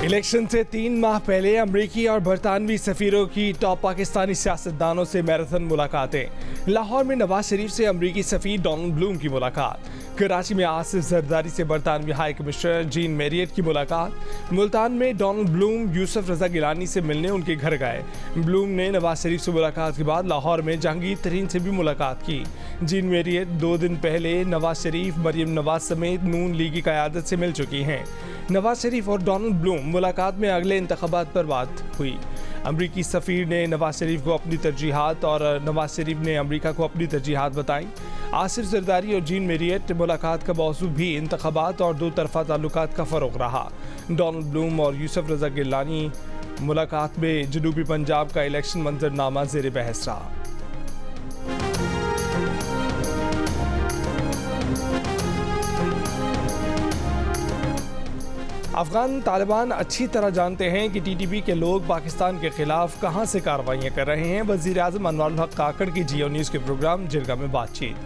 Election से 3 माह पहले अमरीकी और बरतानवी सफीरों की टॉप पाकिस्तानी सियासतदानों से मैराथन मुलाकातें। लाहौर में नवाज शरीफ से अमरीकी सफीर डोनाल्ड ब्लूम की मुलाकात। कराची में आसिफ जरदारी से बरतानवी हाई कमिश्नर जीन मैरियट की मुलाकात। मुल्तान में डोनाल्ड ब्लूम यूसुफ रजा गिलानी से मिलने उनके घर गए। ब्लूम ने नवाज शरीफ से मुलाकात के बाद लाहौर में जहांगीर तरीन से भी मुलाकात की। जीन मैरियट 2 दिन पहले नवाज शरीफ, मरियम नवाज समेत नून लीग की क़यादत से मिल चुकी हैं। नवाज शरीफ और डोनाल्ड ब्लूम मुलाकात में अगले इंतखाबात पर बात हुई। अमरीकी सफ़ीर ने नवाज शरीफ को अपनी तरजीहात और नवाज शरीफ ने अमरीका को अपनी तरजीहात बताई। आसिफ जरदारी और जीन मैरियट मुलाकात का मौजू भी इंतखाबात और दो तरफा ताल्लुकात का फ़रोग़ रहा। डोनाल्ड ब्लूम और यूसुफ रजा गिलानी मुलाकात में जनूबी पंजाब का इलेक्शन मंजरनामा ज़ेर बहस रहा। अफगान तालिबान अच्छी तरह जानते हैं कि टीटीपी के लोग पाकिस्तान के खिलाफ कहां से कार्रवाइयां कर रहे हैं। वज़ीर आज़म अनवारुल हक काकड़ की जियो न्यूज़ के प्रोग्राम जिरगा में बातचीत।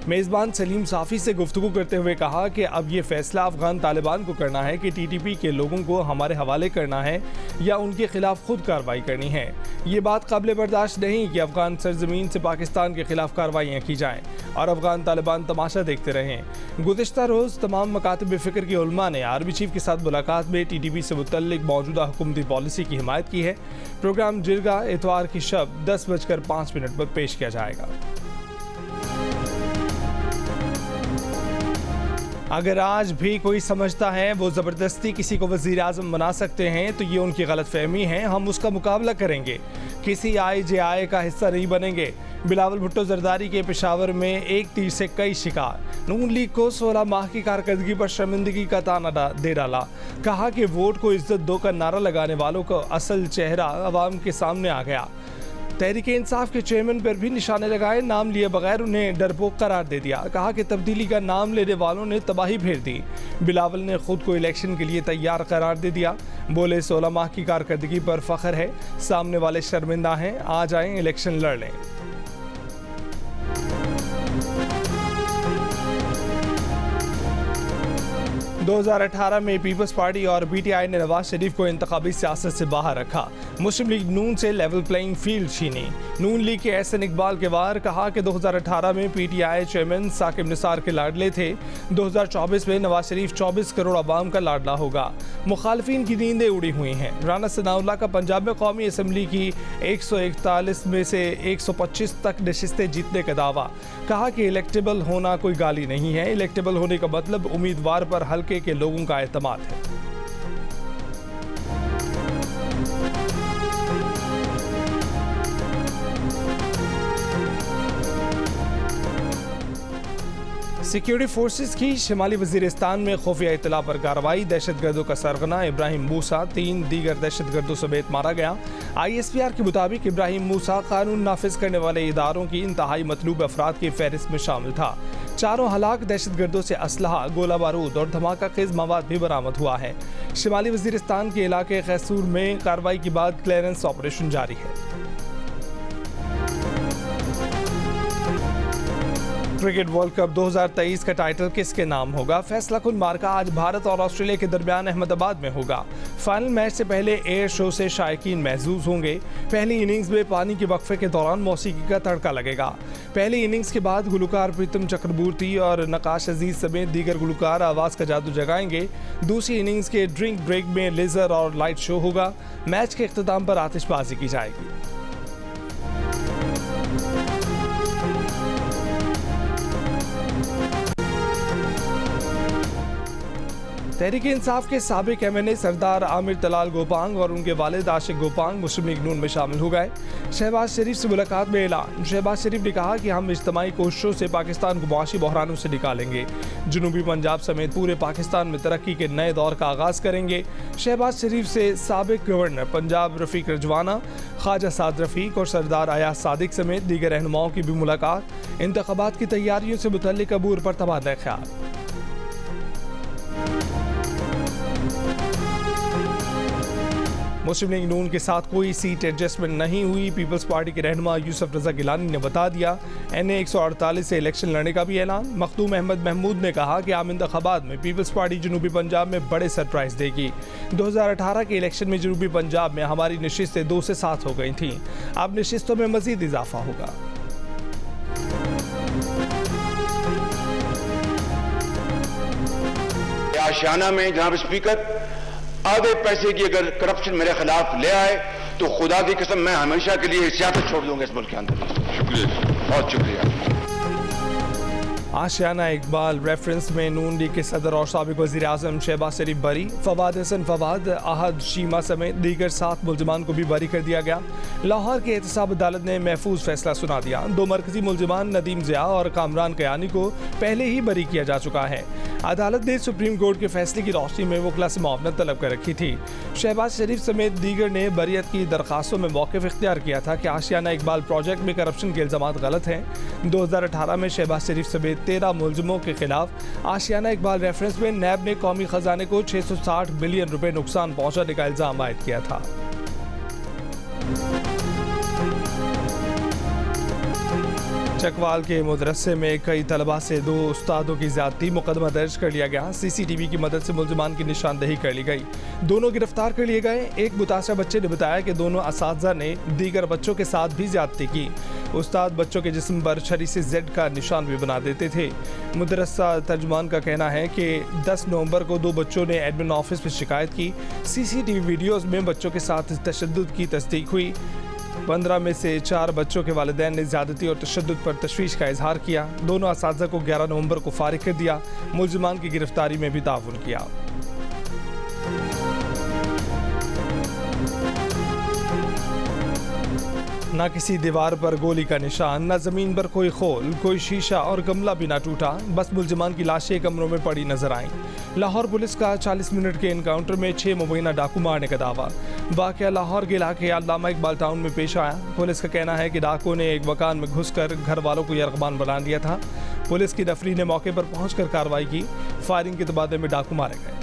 मेज़बान सलीम साफ़ी से गुफ्तगू करते हुए कहा कि अब ये फैसला अफगान तालिबान को करना है कि टीटीपी के लोगों को हमारे हवाले करना है या उनके खिलाफ खुद कार्रवाई करनी है। ये बात काबिल बर्दाश्त नहीं कि अफगान सरजमीन से पाकिस्तान के खिलाफ कार्रवाइयाँ की जाएँ और अफगान तालिबान तमाशा देखते रहें। गुज़िश्ता रोज़ तमाम मकातब फ़िक्र के उलमा ने आर्मी चीफ के साथ मुलाकात में टीटीपी से मुतल्लिक मौजूदा हुकूमती पॉलिसी की हिमायत की है। प्रोग्राम जिरगा इतवार की शब 10:05 पर पेश किया जाएगा। अगर आज भी कोई समझता है वो ज़बरदस्ती किसी को वज़ीर आज़म बना सकते हैं तो ये उनकी गलतफहमी है। हम उसका मुकाबला करेंगे, किसी IJI का हिस्सा नहीं बनेंगे। बिलावल भुट्टो जरदारी के पेशावर में एक तीर से कई शिकार। नून लीग को 16 माह की कारकर्दगी पर शर्मिंदगी का ताना दे डाला। कहा कि वोट को इज्जत दो का नारा लगाने वालों का असल चेहरा अवाम के सामने आ गया। तहरीके इंसाफ के चेयरमैन पर भी निशाने लगाए, नाम लिए बगैर उन्हें डरपोक करार दे दिया। कहा कि तब्दीली का नाम लेने वालों ने तबाही फेर दी। बिलावल ने खुद को इलेक्शन के लिए तैयार करार दे दिया। बोले 16 माह की कारकर्दगी पर फख्र है, सामने वाले शर्मिंदा हैं, आ जाएं इलेक्शन लड़ लें। – 2018 में पीपल्स पार्टी और PTI ने नवाज शरीफ को इंतखाबी सियासत से बाहर रखा। मुस्लिम लीग नून से लेवल प्लेइंग फील्ड छीनी। नून लीग के एहसन इकबाल के वार कहा कि 2018 में PTI चेयरमैन साकिब निसार के लाडले थे। 2024 में नवाज शरीफ 24 करोड़ अवाम का लाडला होगा। मुखालफिन की नींदें उड़ी हुई हैं। राना सनाउल्लाह का पंजाब में कौमी असम्बली की 141 में से 125 तक नशिस्तें जीतने का दावा। कहा कि इलेक्टेबल होना कोई गाली नहीं है, इलेक्टेबल होने का मतलब उम्मीदवार पर हल्के के लोगों का एतमाद है। सिक्योरिटी फोर्सेस की शिमाली वजीरिस्तान में खुफिया इत्तला पर कार्रवाई। दहशतगर्दों का सरगना इब्राहिम मूसा 3 दीगर दहशतगर्दों समेत मारा गया। ISPR के मुताबिक इब्राहिम मूसा कानून नाफिज करने वाले इदारों की इंतहाई मतलूब अफराद की फहरिस्त में शामिल था। चारों हलाक दहशतगर्दों से असलहा, गोला बारूद और धमाका खेज मवाद भी बरामद हुआ है। शिमाली वजीरिस्तान के इलाके खैसूर में कार्रवाई के बाद क्लियरेंस ऑपरेशन जारी है। क्रिकेट वर्ल्ड कप 2023 का टाइटल किसके नाम होगा? फैसला कुन मार्का आज भारत और ऑस्ट्रेलिया के दरमियान अहमदाबाद में होगा। फाइनल मैच से पहले एयर शो से शायकीन महजूज होंगे। पहली इनिंग्स में पानी के वक्फे के दौरान मौसीकी का तड़का लगेगा। पहली इनिंग्स के बाद गुलकार प्रीतम चक्रबूर्ती और नकाश अजीज समेत दीगर गुलकार आवाज़ का जादू जगाएंगे। दूसरी इनिंग्स के ड्रिंक ब्रेक में लेजर और लाइट शो होगा। मैच के इख्तिताम पर आतिशबाजी की जाएगी। तहरीक इंसाफ के साबिक MNA सरदार आमिर तलाल गोपांग और उनके वालिद आशिक गोपांग मुस्लिम लीग नून में शामिल हो गए। शहबाज शरीफ से मुलाकात में ऐलान। शहबाज शरीफ ने कहा कि हम इज्तिमाई कोशिशों से पाकिस्तान को मुआशी बहरानों से निकालेंगे। जनूबी पंजाब समेत पूरे पाकिस्तान में तरक्की के नए दौर का आगाज़ करेंगे। शहबाज शरीफ से साबिक गवर्नर पंजाब रफ़ीक रजवाना, ख्वाजा साद रफ़ीक और सरदार अयाज सादिक समेत दीगर रहनुमाओं की भी मुलाकात। इंतखाबात की तैयारियों से मुतल्लिक अबूर पर तबादला ख्याल। मुस्लिम लीग नून के साथ कोई सीट एडजस्टमेंट नहीं हुई। पीपल्स पार्टी के रहनुमा यूसुफ रजा गिलानी ने बता दिया। NA 148 से इलेक्शन लड़ने का भी ऐलान। मखदूम अहमद महमूद ने कहा कि आम इंतखाबात में पीपल्स पार्टी जनूबी पंजाब में बड़े सरप्राइज देगी। 2018 के इलेक्शन में जनूबी पंजाब में हमारी नशिस्तें 2 से 7 हो गई थीं। अब नशिस्तों में मजीद इजाफा होगा। आशियाना में जनाब स्पीकर आधे पैसे की अगर करप्शन मेरे खिलाफ ले आए तो खुदा की कसम मैं हमेशा के लिए सियासत छोड़ दूंगा इस मुल्क के अंदर। शुक्रिया, बहुत शुक्रिया। आशियाना इकबाल रेफरेंस में नून लीग के सदर और साबिक वज़ीर आज़म शहबाज शरीफ बरी। फवाद हसन फवाद, अहद शीमा समेत दीगर 7 मुलजमान को भी बरी कर दिया गया। लाहौर की एहतसाब अदालत ने महफूज फैसला सुना दिया। 2 मरकजी मुलजमान नदीम ज़िया और कामरान कयानी को पहले ही बरी किया जा चुका है। अदालत ने सुप्रीम कोर्ट के फैसले की रोशनी में वकला से मुआवनत तलब कर रखी थी। शहबाज शरीफ समेत दीगर ने बरियत की दरखास्तों में मौक़िफ़ इख्तियार किया था कि आशियाना इकबाल प्रोजेक्ट में करप्शन के इल्ज़ामात गलत हैं। 2018 में शहबाज शरीफ समेत 13 मुलजमों के खिलाफ आशियाना इकबाल रेफरेंस में नैब ने कौमी खजाने को 660 बिलियन रुपए नुकसान पहुंचाने का इल्जाम आयद किया था। चकवाल के मदरसे में कई तलबा से 2 उस्तादों की ज़्यादती, मुकदमा दर्ज कर लिया गया। CCTV की मदद से मुलजमान की निशानदही कर ली गई। दोनों गिरफ्तार कर लिए गए। एक मुतासरा बच्चे ने बताया कि दोनों असातिज़ा ने दीगर बच्चों के साथ भी ज़्यादती की। उस्ताद बच्चों के जिस्म पर छरी से Z का निशान भी बना देते थे। मदरसा तर्जुमान का कहना है कि 10 नवंबर को 2 बच्चों ने एडमिन ऑफिस में शिकायत की। CCTV वीडियोज़ में बच्चों के साथ तशद्दुद की तस्दीक हुई। 15 में से 4 बच्चों के वालिदैन ने ज़्यादती और तशद्दुद पर तशवीश का इजहार किया। दोनों असातिज़ा को 11 नवंबर को फारिग कर दिया। मुलजमान की गिरफ्तारी में भी ताउन किया। न किसी दीवार पर गोली का निशान, न जमीन पर कोई खोल, कोई शीशा और गमला भी ना टूटा। बस मुलजमान की लाशें कमरों में पड़ी नजर आईं। लाहौर पुलिस का 40 मिनट के इनकाउंटर में 6 मुबैना डाकू मारने का दावा। वाक़या लाहौर के इलाके अल्लामा इकबाल टाउन में पेश आया। पुलिस का कहना है कि डाकुओं ने एक मकान में घुसकर घर वालों को यरगबान बना दिया था। पुलिस की नफरी ने मौके पर पहुंचकर कार्रवाई की। फायरिंग के तबादले में डाकू मारे गए।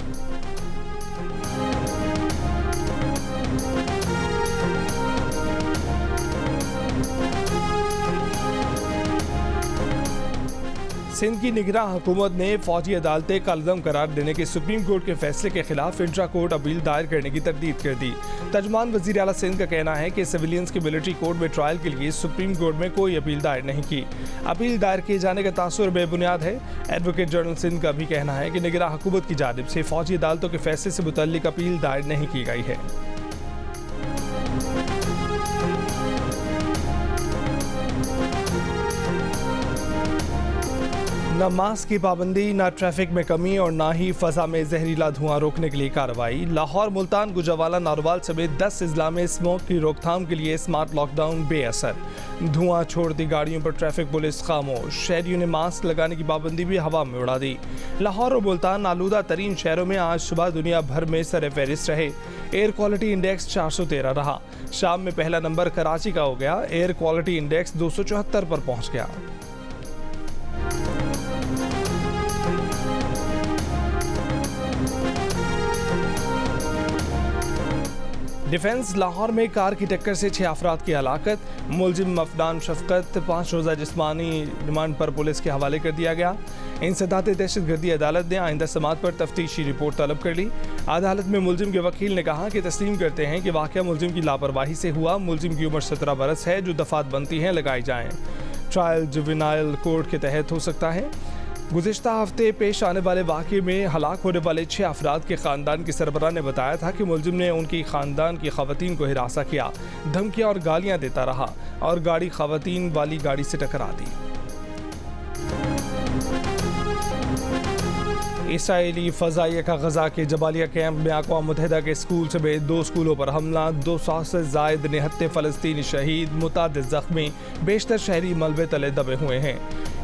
सिंध की निगरां हुकूमत ने फौजी अदालतें कालदम करार देने के सुप्रीम कोर्ट के फैसले के खिलाफ इंट्रा कोर्ट अपील दायर करने की तरदीद कर दी। तर्जुमान वज़ीर आला सिंध का कहना है कि सिविलियंस के मिलिट्री कोर्ट में ट्रायल के लिए सुप्रीम कोर्ट में कोई अपील दायर नहीं की। अपील दायर किए जाने का तासुर बेबुनियाद है। एडवोकेट जनरल सिंध का भी कहना है कि निगरां हुकूमत की जानिब से फौजी अदालतों के फैसले से मुतल्लिक अपील दायर नहीं की गई है। न मास्क की पाबंदी, न ट्रैफिक में कमी और न ही फ़ज़ा में जहरीला धुआं रोकने के लिए कार्रवाई। लाहौर, मुल्तान, गुजरावाला, नारोवाल समेत 10 अजला में स्मोक की रोकथाम के लिए स्मार्ट लॉकडाउन बेअसर। धुआं छोड़ती गाड़ियों पर ट्रैफिक पुलिस खामोश। शहरियों ने मास्क लगाने की पाबंदी भी हवा में उड़ा दी। लाहौर और मुल्तान आलूदा तरीन शहरों में आज सुबह दुनिया भर में सर-ए-फ़हरिस्त रहे। एयर क्वालिटी इंडेक्स 413 रहा। शाम में पहला नंबर कराची का हो गया। एयर क्वालिटी इंडेक्स 274 पर पहुँच गया। डिफेंस लाहौर में कार की टक्कर से 6 अफराद की हलाकत। मुलजिम अफनान शफकत 5 रोज़ा जिस्मानी रिमांड पर पुलिस के हवाले कर दिया गया। इंसदाद दहशतगर्दी अदालत ने आइंदा समात पर तफ्तीशी रिपोर्ट तलब कर ली। अदालत में मुलजिम के वकील ने कहा कि तस्लीम करते हैं कि वाक़या मुलजिम की लापरवाही से हुआ। मुलजिम की उम्र 17 बरस है। जो दफ़ात बनती हैं लगाई जाएँ। ट्रायल जुवेनाइल कोर्ट के तहत हो सकता है। गुज़िश्ता हफ्ते पेश आने वाले वाक़े में हलाक होने वाले 6 अफराद के ख़ानदान के सरबराह ने बताया था कि मुलजिम ने उनकी ख़ानदान की ख़वातीन को हिरासा किया, धमकियाँ और गालियाँ देता रहा और गाड़ी ख़वातीन वाली गाड़ी से टकरा दी। इसराइली फ़ज़ाइया का गज़ा के जबालिया कैंप में अक़वाम मुत्तहिदा के स्कूल समेत 2 स्कूलों पर हमला। 200 से ज़ायद निहत्ते फ़लस्तीनी शहीद, मुतादिद ज़ख्मी, बेशतर शहरी मलबे तले दबे हुए हैं।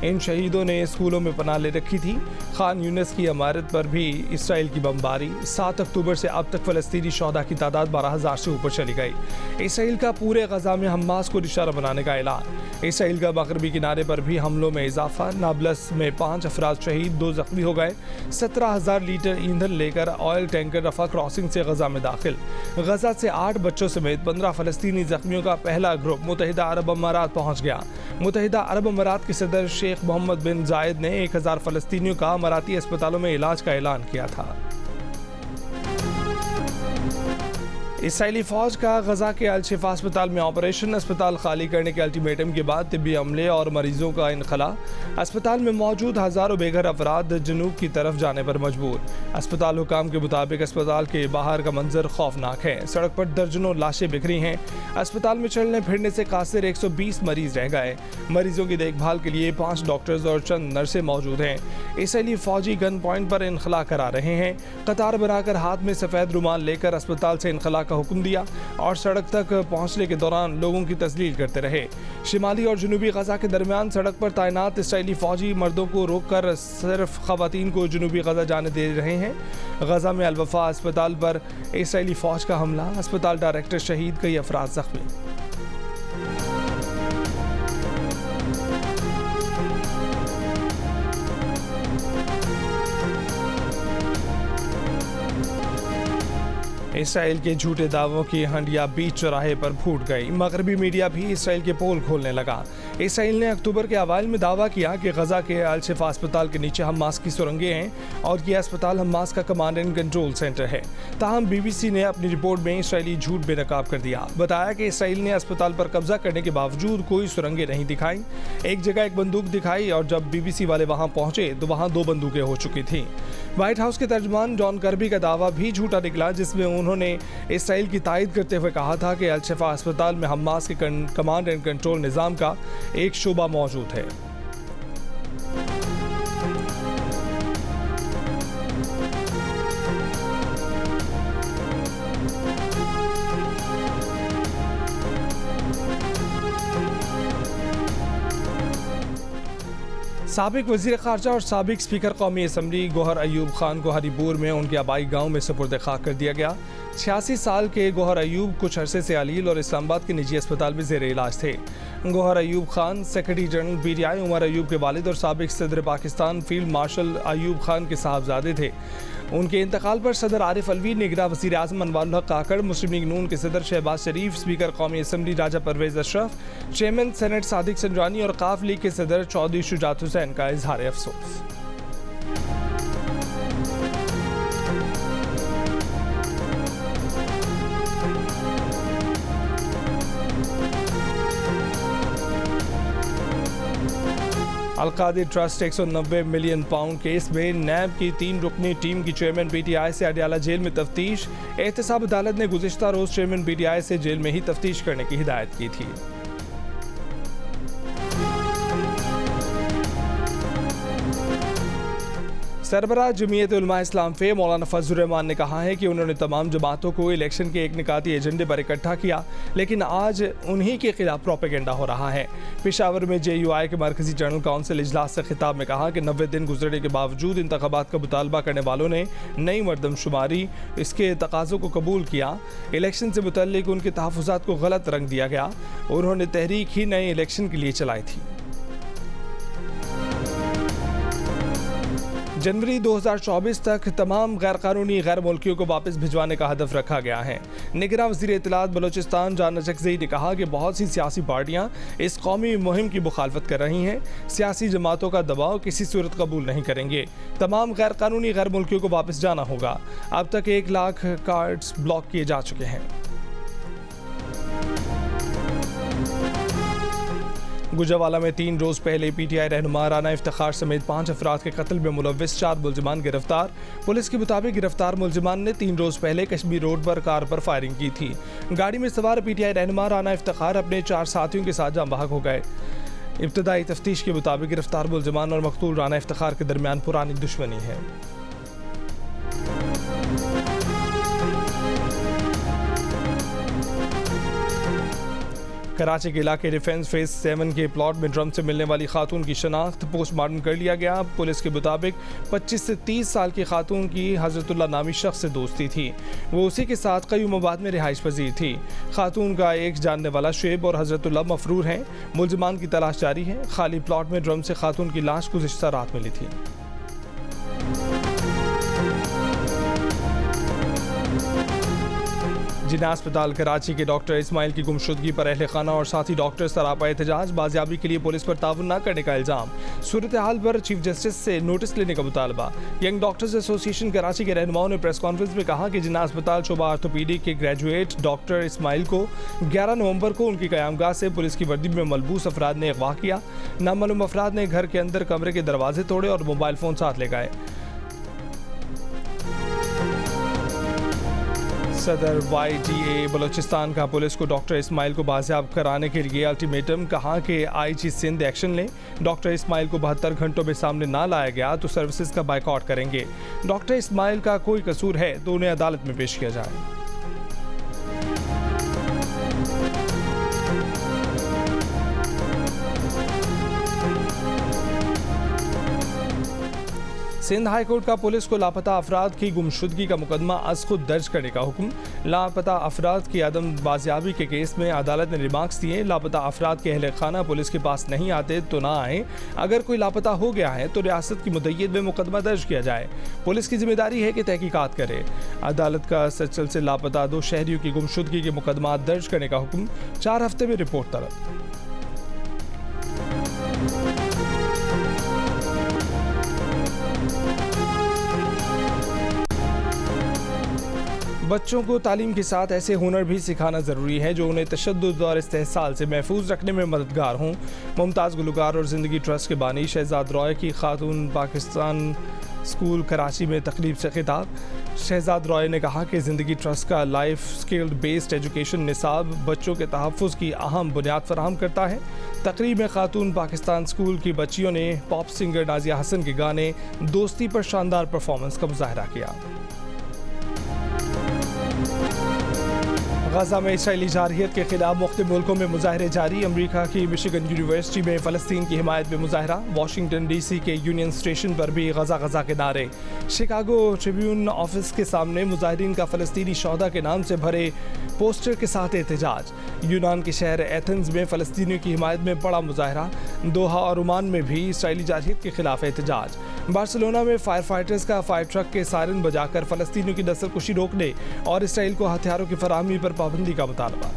इन शहीदों ने स्कूलों में पनाह ले रखी थी। खान यूनिस की इमारत पर भी इसराइल की बमबारी। 7 अक्टूबर से अब तक फ़लस्तीनी शहदा की तादाद 12,000 से ऊपर चली गई। इसराइल का पूरे गजा में हमास को निशाना बनाने का ऐलान। इसराइल का मगरबी किनारे पर भी हमलों में इजाफा। नाबलस में 5 अफराद शहीद, 2 जख्मी हो गए। 17,000 लीटर ईंधन लेकर ऑयल टैंकर रफा क्रॉसिंग से गजा में दाखिल। गजा से 8 बच्चों समेत 15 फ़लस्तीनी जख्मियों का पहला ग्रुप मुत्तहिदा अरब अमारात पहुंच गया। मुत्तहिदा अरब अमारात के सदर शेख मोहम्मद बिन जायद ने 1000 फ़लस्तीनियों का अमाराती अस्पतालों में इलाज का ऐलान किया था। इसराइली फौज का गजा के अल शिफा अस्पताल में ऑपरेशन। अस्पताल खाली करने के अल्टीमेटम के बाद तिब्बी अमले और मरीजों का इनखला। अस्पताल में मौजूद हज़ारों बेघर अफराद जनूब की तरफ जाने पर मजबूर। अस्पताल हुकाम के मुताबिक अस्पताल के बाहर का मंजर खौफनाक है। सड़क पर दर्जनों लाशें बिखरी हैं। अस्पताल में चलने फिरने से कासिर 120 मरीज रह गए। मरीजों की देखभाल के लिए 5 डॉक्टर्स और चंद नर्सें मौजूद हैं। इसराइली फौजी गन पॉइंट पर इनखला करा रहे हैं। कतार बनाकर हाथ में सफ़ेद रुमाल लेकर अस्पताल से इनखला का हुक्म दिया और सड़क तक पहुंचने के दौरान लोगों की तस्लील करते रहे। शिमाली और जनूबी गजा के दरमियान सड़क पर तैनात इसराइली फौजी मर्दों को रोककर सिर्फ खवातीन को जनूबी गजा जाने दे रहे हैं। गजा में अल वफा अस्पताल पर इसराइली फौज का हमला। अस्पताल डायरेक्टर शहीद, कई अफराद जख्मी। इसराइल के झूठे दावों की हंडिया बीच चौराहे पर फूट गई। मगरबी मीडिया भी इसराइल के पोल खोलने लगा। इसराइल ने अक्टूबर के अवाइल में दावा किया कि गजा के अल शिफा अस्पताल के नीचे हमास की सुरंगें हैं और यह अस्पताल हमास का कमांड एंड कंट्रोल सेंटर है। ताहम BBC ने अपनी रिपोर्ट में इसराइली झूठ बेनकाब कर दिया। बताया कि इसराइल ने अस्पताल पर कब्जा करने के बावजूद कोई सुरंगें नहीं दिखाई। एक जगह एक बंदूक दिखाई और जब BBC वाले वहां पहुंचे तो वहां 2 बंदूकें हो चुकी थी। व्हाइट हाउस के तर्जमान जॉन कर्बी का दावा भी झूठा निकला, जिसमें उन्होंने इसराइल की तायद करते हुए कहा था कि अल शिफा अस्पताल में हमास के कमांड एंड कंट्रोल निज़ाम का एक शोबा मौजूद है। साबिक वज़ीर ख़ारजा और साबिक स्पीकर कौमी असम्बली गौहर अयूब खान को हरीपुर में उनके आबाई गांव में सुपुर्द खाक कर दिया गया। 86 साल के गौहर अयूब कुछ अरसे से अलील और इस्लामाबाद के निजी अस्पताल में ज़ेर इलाज थे। Gohar Ayub Khan secretary general PTI Umar Ayub के वालिद और साबिक सदर पाकिस्तान फील्ड मार्शल अयूब खान के साहबजादे थे। उनके इंतकाल पर सदर आरिफ अलवी, निगरान वज़ीर आज़म अनवारुल हक काकड़, मुस्लिम लीग नून के सदर शहबाज शरीफ, स्पीकर कौमी असम्बली राजा परवेज़ अशरफ, चेयरमैन सेनेट सादिक संजरानी और काफ लीग के सदर चौधरी शुजात हुसैन का इजहार अफसोस। Al-Qadir trust 190 million pound case में नैब की 3 रुकनी टीम की चेयरमैन PTI से अडयाला जेल में तफ्तीश। एहतसाब अदालत ने गुज़िश्ता रोज़ चेयरमैन PTI से जेल में ही तफ्तीश करने की हिदायत की थी। सरबराह जमीयत उलमा इस्लाम फे मौलाना फजलुर रहमान ने कहा है कि उन्होंने तमाम जमातों को इलेक्शन के एक निकाती एजेंडे पर इकट्ठा किया, लेकिन आज उन्हीं के खिलाफ प्रोपेगेंडा हो रहा है। पेशावर में JUI के मरकजी जनरल काउंसिल इजलास से खिताब में कहा कि 90 दिन गुजरने के बावजूद इंतखाबात का मुतालबा करने वालों ने नई मरदमशुमारी इसके तकाज़ों को कबूल किया। इलेक्शन से मुतल्लिक उनके तहफ़्फ़ुज़ात को गलत रंग दिया गया। उन्होंने तहरीक ही नए इलेक्शन के लिए चलाई थी। जनवरी 2024 तक तमाम गैर कानूनी गैर मुल्कियों को वापस भिजवाने का हदफ रखा गया है। निगरान वज़ीर इत्तलात बलोचिस्तान जान नजकज़ई ने कहा कि बहुत सी सियासी पार्टियां इस कौमी मुहिम की मुखालफत कर रही हैं। सियासी जमातों का दबाव किसी सूरत कबूल नहीं करेंगे। तमाम गैर कानूनी गैर मुल्कियों को वापस जाना होगा। अब तक 1 लाख कार्ड्स ब्लॉक किए जा चुके हैं। गुजरावाला में 3 रोज़ पहले PTI रहनुमा राना इफ्तिखार समेत 5 अफराद के कत्ल में मुलव्विस 4 मुलजिमान गिरफ्तार। पुलिस के मुताबिक गिरफ्तार मुलजिमान ने 3 रोज़ पहले कश्मीर रोड पर कार पर फायरिंग की थी। गाड़ी में सवार PTI रहनुमा राना इफ्तिखार अपने 4 साथियों के साथ जाम बहक हो गए। इब्तदाई तफ्तीश के मुताबिक गिरफ्तार मुलजिमान और मकतूल राना इफ्तिखार के दरमियान पुरानी दुश्मनी है। कराची के इलाके डिफेंस फेज 7 के प्लॉट में ड्रम से मिलने वाली खातून की शनाख्त पोस्टमार्टम कर लिया गया। पुलिस के मुताबिक 25 से 30 साल की खातून की हजरतुल्लाह नामी शख्स से दोस्ती थी। वो उसी के साथ क़य्यूमाबाद में रिहाइश पजीर थी। खातून का एक जानने वाला शुएब और हजरतुल्लाह मफरूर हैं। मुल्ज़िमान की तलाश जारी है। खाली प्लॉट में ड्रम से खातून की लाश गुज़िश्ता रात मिली थी। जिन्ना अस्पताल कराची के डॉक्टर इस्माइल की गुमशुदगी पर अहले खाना और साथी डॉक्टर सरापा एहतजाज। बाजियाबी के लिए पुलिस पर ताउन न करने का इल्ज़ाम। सूरत हाल पर चीफ जस्टिस से नोटिस लेने का मुतालबा। यंग डॉक्टर्स एसोसिएशन कराची के रहनुमाओं ने प्रेस कॉन्फ्रेंस में कहा कि जिन्ना अस्पताल शोबा आर्थोपीडिक के ग्रेजुएट डॉक्टर इस्माइल को 11 नवंबर को उनकी क़यामगाह से पुलिस की वर्दी में मलबूस अफराद ने अगवा किया। नामालूम अफराद ने घर के अंदर कमरे के दरवाजे तोड़े और मोबाइल फ़ोन साथ ले गए। सदर YTA बलोचिस्तान का पुलिस को डॉक्टर इस्माइल को बाजियाब कराने के लिए अल्टीमेटम। कहा कि IG सिंध एक्शन लें। डॉक्टर इस्माइल को 72 घंटों में सामने ना लाया गया तो सर्विसेज का बाइकआउट करेंगे। डॉक्टर इस्माइल का कोई कसूर है तो उन्हें अदालत में पेश किया जाए। सिंध हाई कोर्ट का पुलिस को लापता अफराद की गुमशुदगी का मुकदमा अज खुद दर्ज करने का हुक्म। लापता अफराद की अदम बाजियाबी के केस में अदालत ने रिमार्क्स दिए। लापता अफराद के अहले खाना पुलिस के पास नहीं आते तो ना आए। अगर कोई लापता हो गया है तो रियासत की मुद्दत में मुकदमा दर्ज किया जाए। पुलिस की जिम्मेदारी है कि तहकीकात करे। अदालत का सचल से लापता 2 शहरियों की गुमशुदगी के मुकदमा दर्ज करने का हुक्म। 4 हफ्ते में रिपोर्ट तलब। बच्चों को तालीम के साथ ऐसे हुनर भी सिखाना ज़रूरी है जो उन्हें तशद्दुद और इस्तेहसाल से महफूज रखने में मददगार हों। मुमताज़ गुलकार और ज़िंदगी ट्रस्ट के बानी शहजाद रॉय की खातून पाकिस्तान स्कूल कराची में तकरीब से खिताब। शहजाद रॉय ने कहा कि ज़िंदगी ट्रस्ट का लाइफ स्किल बेस्ड एजुकेशन निसाब बच्चों के तहफ़्फ़ुज़ की अहम बुनियाद फराहम करता है। तकरीब में खातून पाकिस्तान स्कूल की बच्चियों ने पॉप सिंगर नाजिया हसन के गाने दोस्ती पर शानदार परफॉर्मेंस का मुजाहरा किया। गजा में इसराइली जारहियत के खिलाफ मुख्तलिफ मुल्कों में मुजाहरे जारी। अमरीका की मिशिगन यूनिवर्सिटी में फ़लस्तीन की हिमायत में मुजाहरा। वाशिंगटन DC के यूनियन स्टेशन पर भी गजा गजा के नारे। शिकागो ट्रिब्यून ऑफिस के सामने मुजाहिरीन का फ़लस्तीनी शौहदा के नाम से भरे पोस्टर के साथ एहतजाज। यूनान के शहर एथेंस में फ़लस्तीनियों की हिमायत में बड़ा मुजाहरा। दोहा और ओमान में भी इसराइली जारहियत के खिलाफ एहतजाज। बार्सिलोना में फायर फाइटर्स का फायर ट्रक के सायरन बजाकर फ़लस्तीनियों की नस्लकुशी रोकने और इसराइल को हथियारों की फराहमी पर पाबंदी का मुतालबा।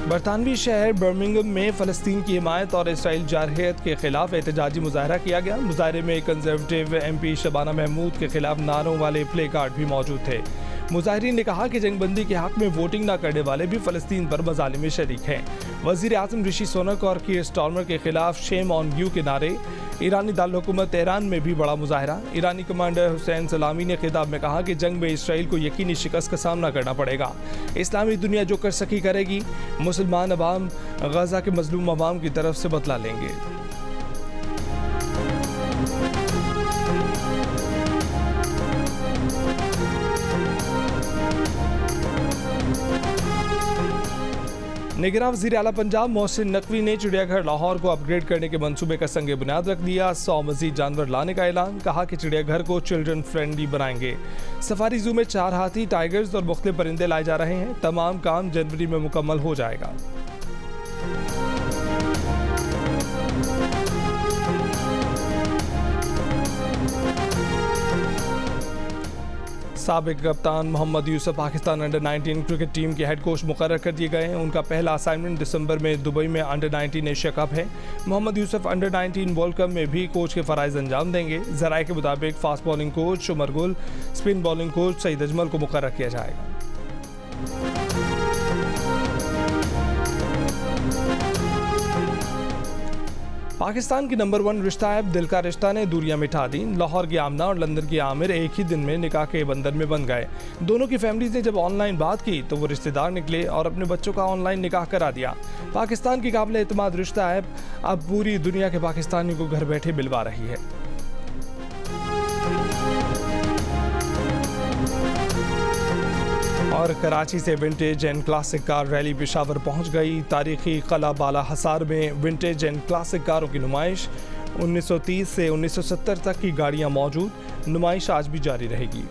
बरतानवी शहर बर्मिंघम में फ़लस्तीन की हिमायत और इसराइल जारहियत के खिलाफ एहतजाजी मुजाहरा किया गया। मुजाहरे में कंजर्वेटिव MP शबाना महमूद के खिलाफ नारों वाले प्ले कार्ड भी मौजूद थे। मुजाहिरीन ने कहा कि जंगबंदी के हक में वोटिंग न करने वाले भी फ़लस्तीन पर मज़ालिम में शरीक हैं। वज़ीर आज़म ऋषि सुनक और कीर स्टार्मर के खिलाफ शेम ऑन यू के नारे। ईरानी दारुल-हुकूमत तेहरान में भी बड़ा मुजाहरा। ईरानी कमांडर हुसैन सलामी ने खिताब में कहा कि जंग में इसराइल को यकीनी शिकस्त का सामना करना पड़ेगा। इस्लामी दुनिया जो कर सकी करेगी। मुसलमान अवाम गजा के मजलूम अवाम की तरफ से बदला लेंगे। निगरान वज़ीर आला पंजाब मोहसिन नकवी ने चिड़ियाघर लाहौर को अपग्रेड करने के मंसूबे का संग बुनियाद रख दिया। 100 मजीद जानवर लाने का ऐलान। कहा कि चिड़ियाघर को चिल्ड्रन फ्रेंडली बनाएंगे। सफारी जू में 4 हाथी, टाइगर्स और मुख्तलिफ परिंदे लाए जा रहे हैं। तमाम काम जनवरी में मुकम्मल हो जाएगा। साबिक कप्तान Mohammad Yousuf Pakistan under nineteen cricket team के हेड कोच मुकर्रर कर दिए गए हैं। उनका पहला असाइनमेंट दिसंबर में दुबई में अंडर-19 एशिया कप है। Mohammad Yousuf under nineteen world cup में भी कोच के फ़राइज़ अंजाम देंगे। ज़राए के मुताबिक fast bowling coach Umar Gul, spin bowling coach Saeed Ajmal को मुकर्रर किया जाएगा। पाकिस्तान की नंबर 1 रिश्ता ऐप दिल का रिश्ता ने दूरियां मिटा दी। लाहौर की आमना और लंदन की आमिर एक ही दिन में निकाह के बंधन में बन गए। दोनों की फैमिलीज ने जब ऑनलाइन बात की तो वो रिश्तेदार निकले और अपने बच्चों का ऑनलाइन निकाह करा दिया। पाकिस्तान की काबिल एतमाद रिश्ता ऐप अब पूरी दुनिया के पाकिस्तानी को घर बैठे मिलवा रही है। और कराची से vintage and classic car rally Peshawar पहुंच गई। तारीखी कला बाला हसार में विंटेज एंड क्लासिक कारों की नुमाइश, 1930 से 1970 तक की गाड़ियां मौजूद। नुमाइश आज भी जारी रहेगी।